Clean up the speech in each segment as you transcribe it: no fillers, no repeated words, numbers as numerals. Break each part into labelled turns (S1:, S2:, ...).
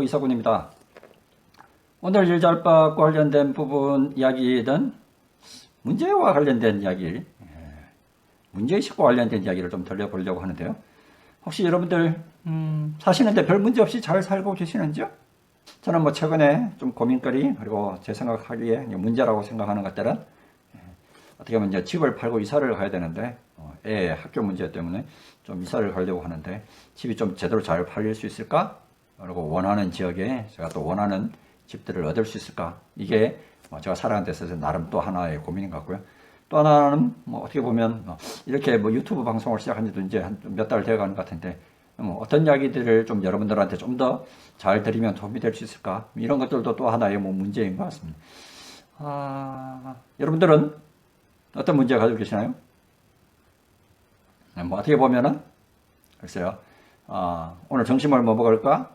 S1: 이사군입니다. 오늘 일자리법과 관련된 부분 이야기든 문제와 관련된 이야기, 문제의식과 관련된 이야기를 좀 들려보려고 하는데요. 혹시 여러분들 사시는데 별 문제 없이 잘 살고 계시는지요? 저는 뭐 최근에 좀 고민거리, 그리고 제 생각하기에 문제라고 생각하는 것들은 어떻게 보면 이제 집을 팔고 이사를 가야 되는데 애 학교 문제 때문에 좀 이사를 가려고 하는데 집이 좀 제대로 잘 팔릴 수 있을까? 그리고 원하는 지역에 제가 또 원하는 집들을 얻을 수 있을까? 이게 제가 살아가는 데 있어서 나름 또 하나의 고민인 것 같고요. 또 하나는 어떻게 보면 이렇게 유튜브 방송을 시작한 지도 이제 한 몇 달 되어가는 것 같은데 어떤 이야기들을 좀 여러분들한테 좀 더 잘 드리면 도움이 될 수 있을까? 이런 것들도 또 하나의 문제인 것 같습니다. 여러분들은 어떤 문제 가지고 계시나요? 어떻게 보면은 글쎄요. 오늘 점심을 뭐 먹을까?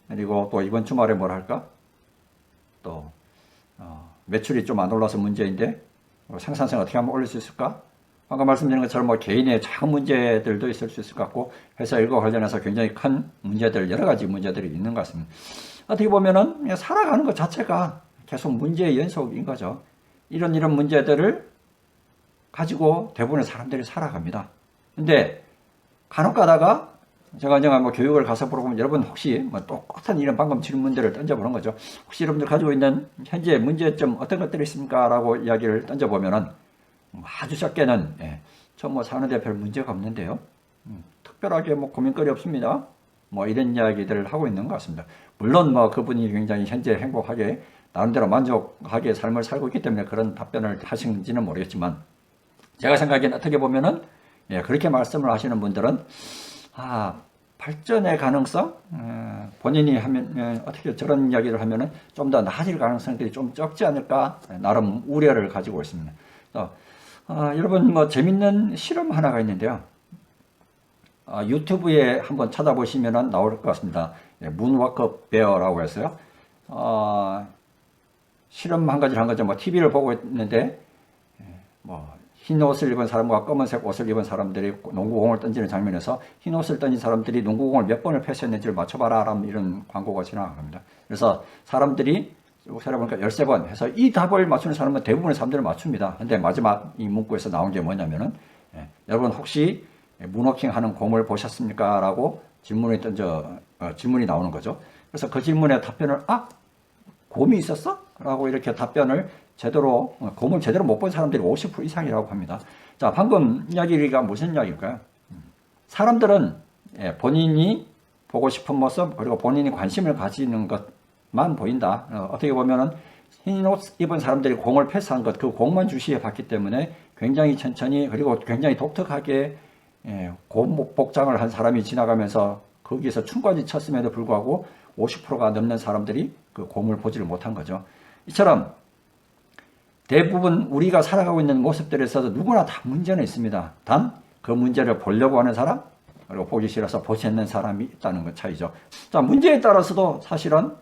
S1: 그리고 또 이번 주말에 뭘 할까? 또 매출이 좀 안 올라서 문제인데 생산성 어떻게 하면 올릴 수 있을까? 방금 말씀드린 것처럼 개인의 작은 문제들도 있을 수 있을 것 같고 회사 일과 관련해서 굉장히 큰 문제들, 여러 가지 문제들이 있는 것 같습니다. 어떻게 보면은 살아가는 것 자체가 계속 문제의 연속인 거죠. 이런 문제들을 가지고 대부분의 사람들이 살아갑니다. 근데 간혹 가다가 제가 이제 교육을 가서 물어보면 여러분 혹시 똑같은 이런 방금 질문들을 던져보는 거죠. 혹시 여러분들 가지고 있는 현재 문제점 어떤 것들이 있습니까? 라고 이야기를 던져보면은 아주 작게는 저 사는데 별 문제가 없는데요. 특별하게 고민거리 없습니다. 이런 이야기들을 하고 있는 것 같습니다. 물론 그분이 굉장히 현재 행복하게 나름대로 만족하게 삶을 살고 있기 때문에 그런 답변을 하신지는 모르겠지만 제가 생각엔 어떻게 보면은 그렇게 말씀을 하시는 분들은 발전의 가능성, 본인이 하면 어떻게 저런 이야기를 하면은 좀 더 나아질 가능성들이 좀 적지 않을까 나름 우려를 가지고 있습니다. 여러분 재밌는 실험 하나가 있는데요. 유튜브에 한번 찾아보시면 나올 것 같습니다. 문워크 베어라고 해서요. 실험 한 가지를 한 거죠. TV를 보고 있는데 흰 옷을 입은 사람과 검은색 옷을 입은 사람들이 농구공을 던지는 장면에서 흰 옷을 던진 사람들이 농구공을 몇 번을 패스했는지를 맞춰봐라 이런 광고가 지나갑니다. 그래서 사람들이 세어보니까 13번 해서 이 답을 맞추는 사람은 대부분의 사람들은 맞춥니다. 근데 마지막 이 문구에서 나온 게 뭐냐면은 여러분 혹시 문워킹 하는 공을 보셨습니까? 라고 질문이 나오는 거죠. 그래서 그 질문에 답변을 곰이 있었어? 라고 이렇게 답변을 곰을 제대로 못 본 사람들이 50% 이상이라고 합니다. 자, 방금 이야기가 무슨 이야기일까요? 사람들은 본인이 보고 싶은 모습, 그리고 본인이 관심을 가지는 것만 보인다. 어떻게 보면은 흰 옷 입은 사람들이 공을 패스한 것, 그 공만 주시해 봤기 때문에 굉장히 천천히, 그리고 굉장히 독특하게 곰복장을 한 사람이 지나가면서 거기에서 춤까지 췄음에도 불구하고 50%가 넘는 사람들이 그 곰을 보지를 못한 거죠. 이처럼 대부분 우리가 살아가고 있는 모습들에 있어서 누구나 다 문제는 있습니다. 단 그 문제를 보려고 하는 사람, 그리고 보기 싫어서 보지 않는 사람이 있다는 것 차이죠. 자, 문제에 따라서도 사실은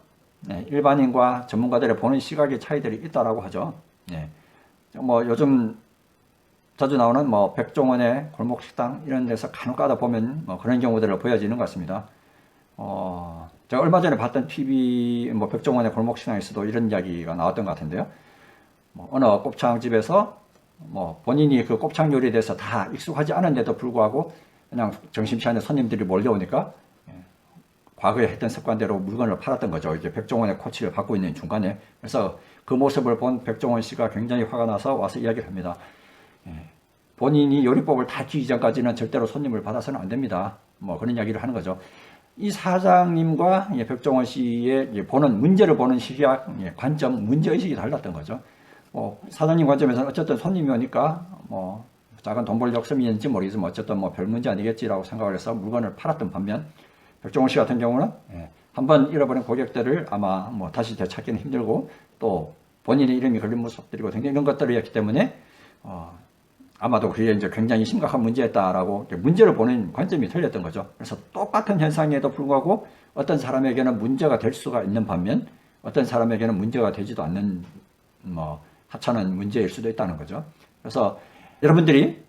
S1: 일반인과 전문가들의 보는 시각의 차이들이 있다라고 하죠. 요즘 자주 나오는 백종원의 골목식당 이런 데서 간혹 가다 보면 그런 경우들을 보여지는 것 같습니다. 제가 얼마 전에 봤던 TV 백종원의 골목식당에서도 이런 이야기가 나왔던 것 같은데요. 어느 곱창집에서 본인이 그 곱창 요리에 대해서 다 익숙하지 않은데도 불구하고 그냥 점심시간에 손님들이 몰려오니까 과거에 했던 습관대로 물건을 팔았던 거죠. 이제 백종원의 코치를 받고 있는 중간에. 그래서 그 모습을 본 백종원 씨가 굉장히 화가 나서 와서 이야기를 합니다. 본인이 요리법을 다 키기 전까지는 절대로 손님을 받아서는 안 됩니다. 그런 이야기를 하는 거죠. 이 사장님과 백종원 씨의 문제를 보는 시각, 관점, 문제의식이 달랐던 거죠. 사장님 관점에서는 어쨌든 손님이 오니까 작은 돈 벌 욕심이었는지 모르겠지만 어쨌든 별 문제 아니겠지라고 생각을 해서 물건을 팔았던 반면 백종원 씨 같은 경우는 한번 잃어버린 고객들을 아마 다시 되찾기는 힘들고 또 본인의 이름이 걸린 모습들이고 등등 이런 것들이었기 때문에 아마도 그게 이제 굉장히 심각한 문제였다라고 문제를 보는 관점이 틀렸던 거죠. 그래서 똑같은 현상에도 불구하고 어떤 사람에게는 문제가 될 수가 있는 반면 어떤 사람에게는 문제가 되지도 않는 하찮은 문제일 수도 있다는 거죠. 그래서 여러분들이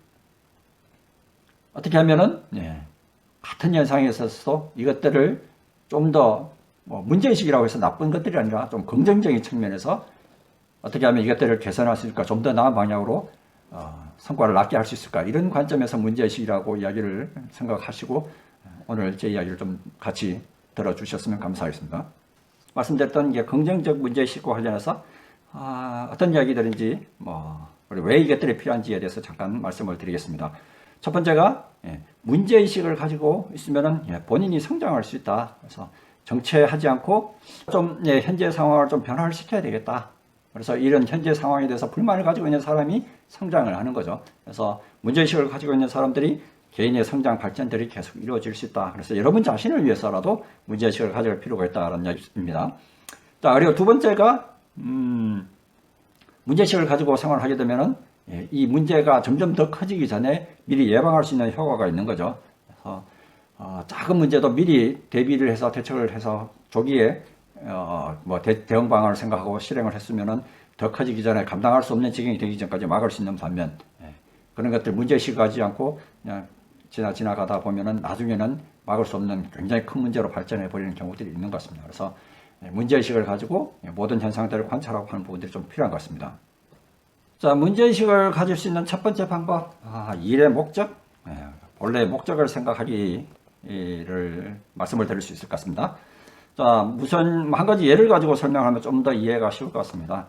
S1: 어떻게 하면은 같은 현상에 있어서 이것들을 좀 더 뭐 문제의식이라고 해서 나쁜 것들이 아니라 좀 긍정적인 측면에서 어떻게 하면 이것들을 개선할 수 있을까, 좀 더 나은 방향으로 성과를 낮게 할 수 있을까, 이런 관점에서 문제의식이라고 이야기를 생각하시고 오늘 제 이야기를 좀 같이 들어주셨으면 감사하겠습니다. 말씀드렸던 게 긍정적 문제의식과 관련해서 어떤 이야기들인지 그리고 왜 이것들이 필요한지에 대해서 잠깐 말씀을 드리겠습니다. 첫 번째가 문제의식을 가지고 있으면 본인이 성장할 수 있다. 그래서 정체하지 않고 좀 현재 상황을 좀 변화를 시켜야 되겠다. 그래서 이런 현재 상황에 대해서 불만을 가지고 있는 사람이 성장을 하는 거죠. 그래서 문제의식을 가지고 있는 사람들이 개인의 성장 발전들이 계속 이루어질 수 있다. 그래서 여러분 자신을 위해서라도 문제의식을 가질 필요가 있다는 이야기입니다. 자, 그리고 두 번째가 문제의식을 가지고 생활을 하게 되면은 이 문제가 점점 더 커지기 전에 미리 예방할 수 있는 효과가 있는 거죠. 그래서 작은 문제도 미리 대비를 해서 대처를 해서 조기에 대응 방안을 생각하고 실행을 했으면은 더 커지기 전에 감당할 수 없는 지경이 되기 전까지 막을 수 있는 반면 그런 것들 문제의식 가지 않고 그냥 지나가다 보면은 나중에는 막을 수 없는 굉장히 큰 문제로 발전해 버리는 경우들이 있는 것 같습니다. 그래서 문제의식을 가지고 모든 현상들을 관찰하고 하는 부분들이 좀 필요한 것 같습니다. 자, 문제의식을 가질 수 있는 첫 번째 방법, 일의 목적, 본래의 목적을 생각하기를 말씀을 드릴 수 있을 것 같습니다. 자, 우선 한 가지 예를 가지고 설명하면 좀 더 이해가 쉬울 것 같습니다.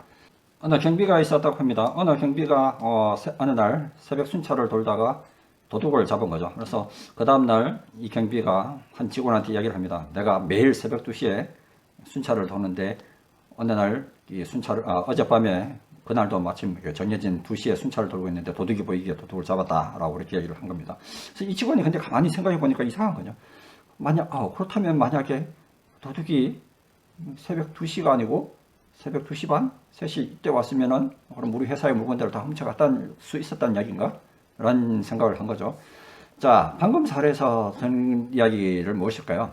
S1: 어느 경비가 있었다고 합니다. 어느 경비가 어느 날 새벽 순찰을 돌다가 도둑을 잡은 거죠. 그래서 그 다음날 이 경비가 한 직원한테 이야기를 합니다. 내가 매일 새벽 2시에 순찰을 도는데 어느 날 이 순찰을 어젯밤에 그날도 마침 정해진 2시에 순찰을 돌고 있는데 도둑이 보이기에 도둑을 잡았다라고 이렇게 얘기를 한 겁니다. 그래서 이 직원이 근데 가만히 생각해 보니까 이상한 거죠. 그렇다면 만약에 도둑이 새벽 2시가 아니고 새벽 2시 반? 3시 이때 왔으면은 그럼 우리 회사의 물건들을 다 훔쳐갔다 수 있었다는 이야기인가? 라는 생각을 한 거죠. 자, 방금 사례에서 든 이야기를 무엇일까요?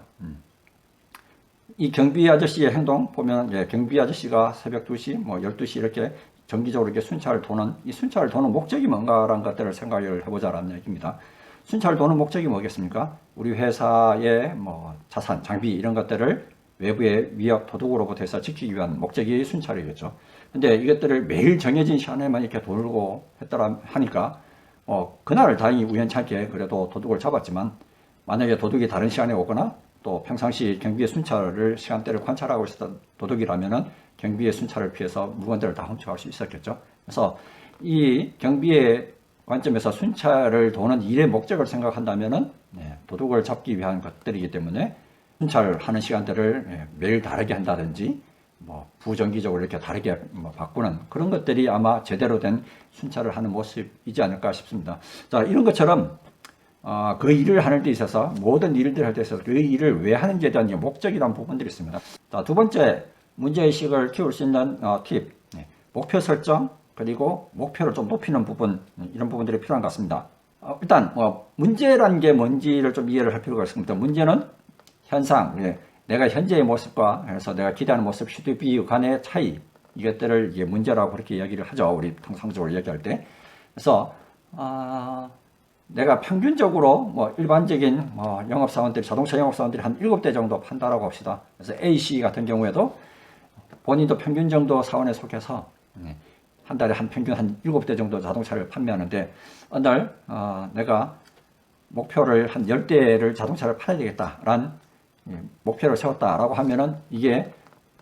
S1: 이 경비 아저씨의 행동 보면 경비 아저씨가 새벽 2시, 12시 이렇게 정기적으로 이렇게 순찰을 도는 이 순찰을 도는 목적이 뭔가라는 것들을 생각을 해보자라는 얘기입니다. 순찰을 도는 목적이 뭐겠습니까? 우리 회사의 자산, 장비 이런 것들을 외부의 위협, 도둑으로부터 해서 지키기 위한 목적이 순찰이겠죠. 근데 이것들을 매일 정해진 시간에만 이렇게 돌고 했더라 하니까 그날 다행히 우연찮게 그래도 도둑을 잡았지만 만약에 도둑이 다른 시간에 오거나 또 평상시 경비의 순찰을 시간대를 관찰하고 있었던 도둑이라면은 경비의 순찰을 피해서 물건들을 다 훔쳐갈 수 있었겠죠. 그래서 이 경비의 관점에서 순찰을 도는 일의 목적을 생각한다면은 도둑을 잡기 위한 것들이기 때문에 순찰하는 시간대를 매일 다르게 한다든지 부정기적으로 이렇게 다르게 바꾸는 그런 것들이 아마 제대로 된 순찰을 하는 모습이지 않을까 싶습니다. 자, 이런 것처럼 그 일을 하는 데 있어서 모든 일들을 할 때 있어서 그 일을 왜 하는지에 대한 목적이라는 부분들이 있습니다. 자, 두 번째 문제의식을 키울 수 있는 팁, 목표 설정 그리고 목표를 좀 높이는 부분, 이런 부분들이 필요한 것 같습니다. 일단 문제란 게 뭔지를 좀 이해를 할 필요가 있습니다. 문제는 현상, 내가 현재의 모습과 그래서 내가 기대하는 모습, 시드비 간의 차이, 이것들을 이게 문제라고 그렇게 이야기를 하죠. 우리 통상적으로 이야기할 때. 그래서 내가 평균적으로 일반적인 영업사원들이, 자동차 영업사원들이 한 7대 정도 판다라고 합시다. 그래서 A씨 같은 경우에도 본인도 평균 정도 사원에 속해서 한 달에 평균 한 7대 정도 자동차를 판매하는데 어느 날 내가 목표를 한 10대를 자동차를 팔아야 되겠다라는 목표를 세웠다라고 하면은 이게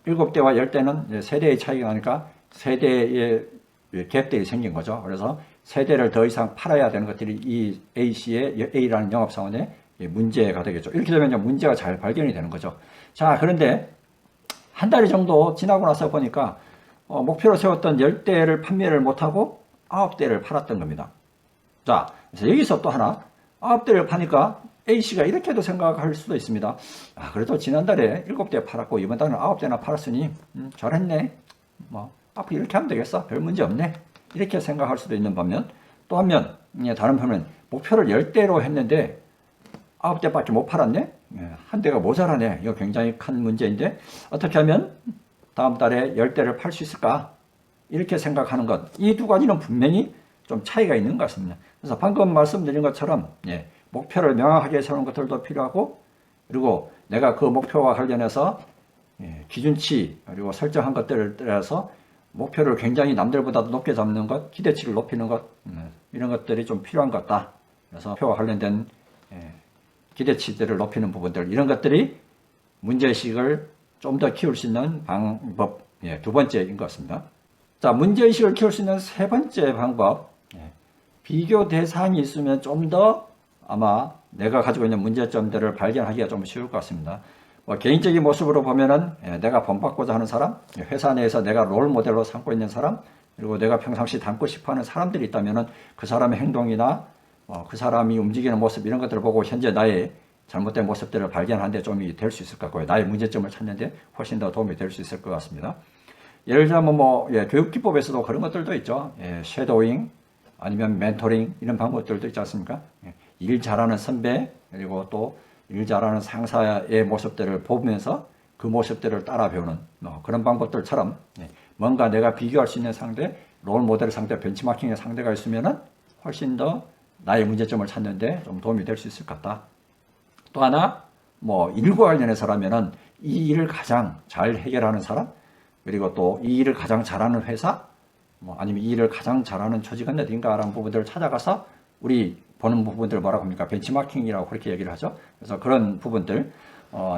S1: 7대와 10대는 세대의 차이가 나니까 세대의 갭들이 생긴 거죠. 그래서 세대를 더 이상 팔아야 되는 것들이 이 A씨의 A라는 영업사원의 문제가 되겠죠. 이렇게 되면 문제가 잘 발견이 되는 거죠. 자, 그런데 한 달 정도 지나고 나서 보니까 목표로 세웠던 10대를 판매를 못하고 9대를 팔았던 겁니다. 자, 그래서 여기서 또 하나 9대를 파니까 A씨가 이렇게도 생각할 수도 있습니다. 그래도 지난달에 7대 팔았고 이번 달은 9대나 팔았으니 잘했네. 앞으로 이렇게 하면 되겠어. 별 문제 없네. 이렇게 생각할 수도 있는 반면 또 한면 다른 편은 목표를 10대로 했는데 9대밖에 못 팔았네. 한 대가 모자라네. 이거 굉장히 큰 문제인데 어떻게 하면 다음 달에 10대를 팔 수 있을까? 이렇게 생각하는 것. 이 두 가지는 분명히 좀 차이가 있는 것 같습니다. 그래서 방금 말씀드린 것처럼 목표를 명확하게 세우는 것들도 필요하고 그리고 내가 그 목표와 관련해서 기준치 그리고 설정한 것들을 따라서 목표를 굉장히 남들보다도 높게 잡는 것, 기대치를 높이는 것, 이런 것들이 좀 필요한 것 같다. 그래서 목표와 관련된 기대치들을 높이는 부분들, 이런 것들이 문제의식을 좀 더 키울 수 있는 방법, 두 번째인 것 같습니다. 자, 문제의식을 키울 수 있는 세 번째 방법, 비교 대상이 있으면 좀 더 아마 내가 가지고 있는 문제점들을 발견하기가 좀 쉬울 것 같습니다. 개인적인 모습으로 보면은 내가 본받고자 하는 사람, 회사 내에서 내가 롤 모델로 삼고 있는 사람, 그리고 내가 평상시 닮고 싶어하는 사람들이 있다면은 그 사람의 행동이나 그 사람이 움직이는 모습 이런 것들을 보고 현재 나의 잘못된 모습들을 발견하는 데 좀 될 수 있을 것 같고요. 나의 문제점을 찾는 데 훨씬 더 도움이 될 수 있을 것 같습니다. 예를 들자면 교육기법에서도 그런 것들도 있죠. 섀도잉 아니면 멘토링 이런 방법들도 있지 않습니까? 일 잘하는 선배 그리고 또 일 잘하는 상사의 모습들을 보면서 그 모습들을 따라 배우는 그런 방법들처럼 뭔가 내가 비교할 수 있는 상대, 롤 모델 상대, 벤치마킹의 상대가 있으면은 훨씬 더 나의 문제점을 찾는데 좀 도움이 될 수 있을 것 같다. 또 하나, 일과 관련해서라면은 이 일을 가장 잘 해결하는 사람, 그리고 또 이 일을 가장 잘하는 회사, 아니면 이 일을 가장 잘하는 조직은 어딘가라는 부분들을 찾아가서 우리 보는 부분들 뭐라고 합니까? 벤치마킹이라고 그렇게 얘기를 하죠. 그래서 그런 부분들,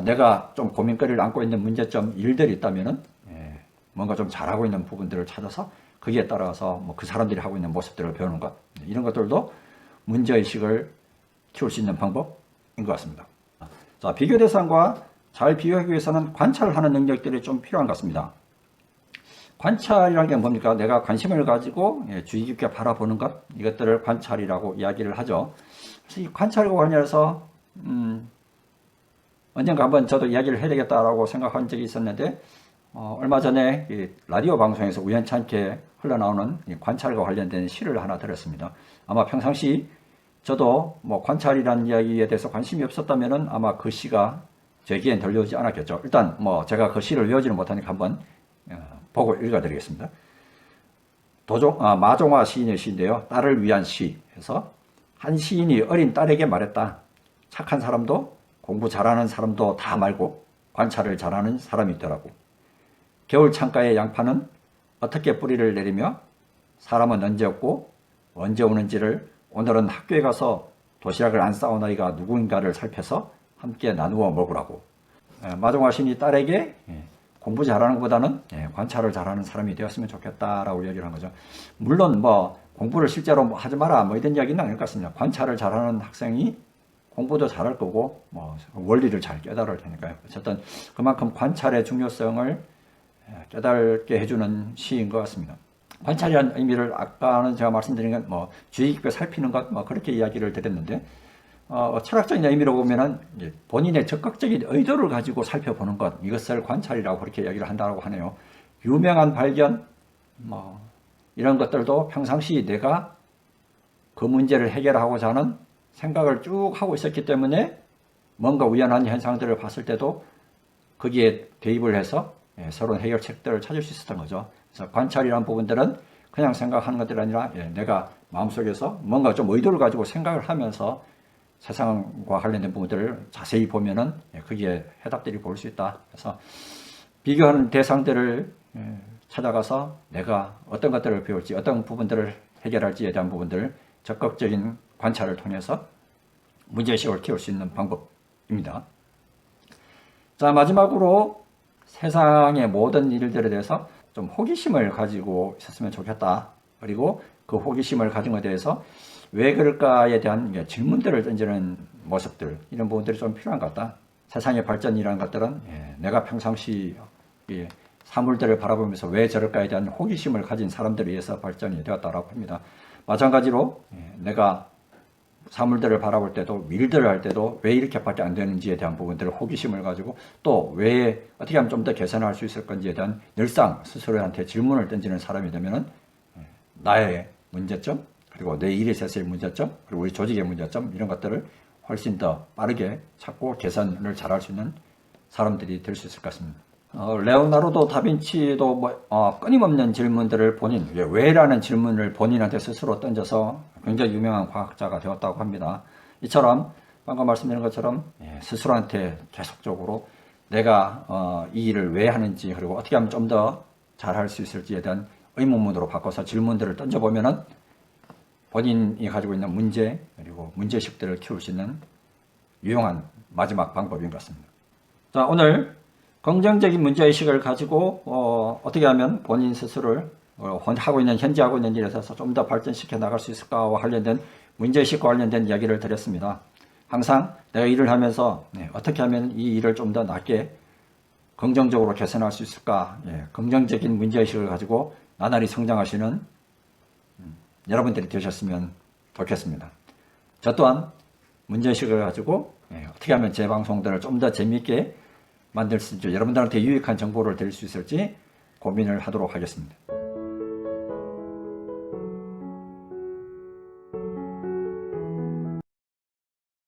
S1: 내가 좀 고민거리를 안고 있는 문제점 일들이 있다면은, 뭔가 좀 잘하고 있는 부분들을 찾아서 거기에 따라서 그 사람들이 하고 있는 모습들을 배우는 것, 이런 것들도 문제의식을 키울 수 있는 방법인 것 같습니다. 자, 비교 대상과 잘 비교하기 위해서는 관찰을 하는 능력들이 좀 필요한 것 같습니다. 관찰이라는 게 뭡니까? 내가 관심을 가지고 주의 깊게 바라보는 것, 이것들을 관찰이라고 이야기를 하죠. 그래서 이 관찰과 관련해서 언젠가 한번 저도 이야기를 해야 되겠다라고 생각한 적이 있었는데 얼마 전에 이 라디오 방송에서 우연찮게 흘러나오는 이 관찰과 관련된 시를 하나 들었습니다. 아마 평상시 저도 관찰이라는 이야기에 대해서 관심이 없었다면은 아마 그 시가 제기엔 들려오지 않았겠죠. 일단 제가 그 시를 외우지는 못하니까 한번 보고 읽어드리겠습니다. 마종화 시인의 시인데요. 딸을 위한 시 해서 한 시인이 어린 딸에게 말했다. 착한 사람도 공부 잘하는 사람도 다 말고 관찰을 잘하는 사람이 있더라고. 겨울 창가의 양파는 어떻게 뿌리를 내리며 사람은 언제 없고 언제 오는지를 오늘은 학교에 가서 도시락을 안 싸온 아이가 누구인가를 살펴서 함께 나누어 먹으라고. 마종화 시인이 딸에게 공부 잘하는 것보다는 관찰을 잘하는 사람이 되었으면 좋겠다라고 얘기를 한 거죠. 물론 공부를 실제로 하지 마라 이런 이야기는 아닐 것 같습니다. 관찰을 잘하는 학생이 공부도 잘할 거고 원리를 잘 깨달을 테니까요. 어쨌든 그만큼 관찰의 중요성을 깨닫게 해주는 시인 것 같습니다. 관찰이라는 의미를 아까는 제가 말씀드린 건 주의 깊게 살피는 것 그렇게 이야기를 드렸는데 철학적인 의미로 보면은 본인의 적극적인 의도를 가지고 살펴보는 것, 이것을 관찰이라고 그렇게 이야기를 한다고 하네요. 유명한 발견 이런 것들도 평상시 내가 그 문제를 해결하고자 하는 생각을 쭉 하고 있었기 때문에 뭔가 우연한 현상들을 봤을 때도 거기에 대입을 해서 새로운 해결책들을 찾을 수 있었던 거죠. 그래서 관찰이라는 부분들은 그냥 생각하는 것들이 아니라 내가 마음속에서 뭔가 좀 의도를 가지고 생각을 하면서 세상과 관련된 부분들을 자세히 보면은 거기에 해답들이 보일 수 있다. 그래서 비교하는 대상들을 찾아가서 내가 어떤 것들을 배울지, 어떤 부분들을 해결할지에 대한 부분들을 적극적인 관찰을 통해서 문제의식을 키울 수 있는 방법입니다. 자, 마지막으로 세상의 모든 일들에 대해서 좀 호기심을 가지고 있었으면 좋겠다. 그리고 그 호기심을 가진 것에 대해서 왜 그럴까에 대한 질문들을 던지는 모습들, 이런 부분들이 좀 필요한 것 같다. 세상의 발전이라는 것들은 내가 평상시 사물들을 바라보면서 왜 저럴까에 대한 호기심을 가진 사람들에 의해서 발전이 되었다고 합니다. 마찬가지로 내가 사물들을 바라볼 때도, 일들을 할 때도 왜 이렇게밖에 안 되는지에 대한 부분들을 호기심을 가지고 또 왜 어떻게 하면 좀 더 개선할 수 있을 건지에 대한 늘상 스스로한테 질문을 던지는 사람이 되면은 나의 문제점, 그리고 내 일에 있어서의 문제점, 그리고 우리 조직의 문제점, 이런 것들을 훨씬 더 빠르게 찾고 개선을 잘할 수 있는 사람들이 될 수 있을 것 같습니다. 레오나르도 다빈치도 끊임없는 질문들을 왜라는 질문을 본인한테 스스로 던져서 굉장히 유명한 과학자가 되었다고 합니다. 이처럼 방금 말씀드린 것처럼 스스로한테 계속적으로 내가 이 일을 왜 하는지, 그리고 어떻게 하면 좀 더 잘할 수 있을지에 대한 의문문으로 바꿔서 질문들을 던져보면은 본인이 가지고 있는 문제, 그리고 문제의식들을 키울 수 있는 유용한 마지막 방법인 것 같습니다. 자, 오늘 긍정적인 문제의식을 가지고 어떻게 하면 본인 스스로를 현재 하고 있는 일에 있어서 좀 더 발전시켜 나갈 수 있을까와 관련된 문제의식과 관련된 이야기를 드렸습니다. 항상 내가 일을 하면서 어떻게 하면 이 일을 좀 더 낫게 긍정적으로 개선할 수 있을까, 긍정적인 문제의식을 가지고 나날이 성장하시는 여러분들이 되셨으면 좋겠습니다. 저 또한 문제의식을 가지고 어떻게 하면 제 방송들을 좀 더 재미있게 만들 수 있을지, 여러분들한테 유익한 정보를 드릴 수 있을지 고민을 하도록 하겠습니다.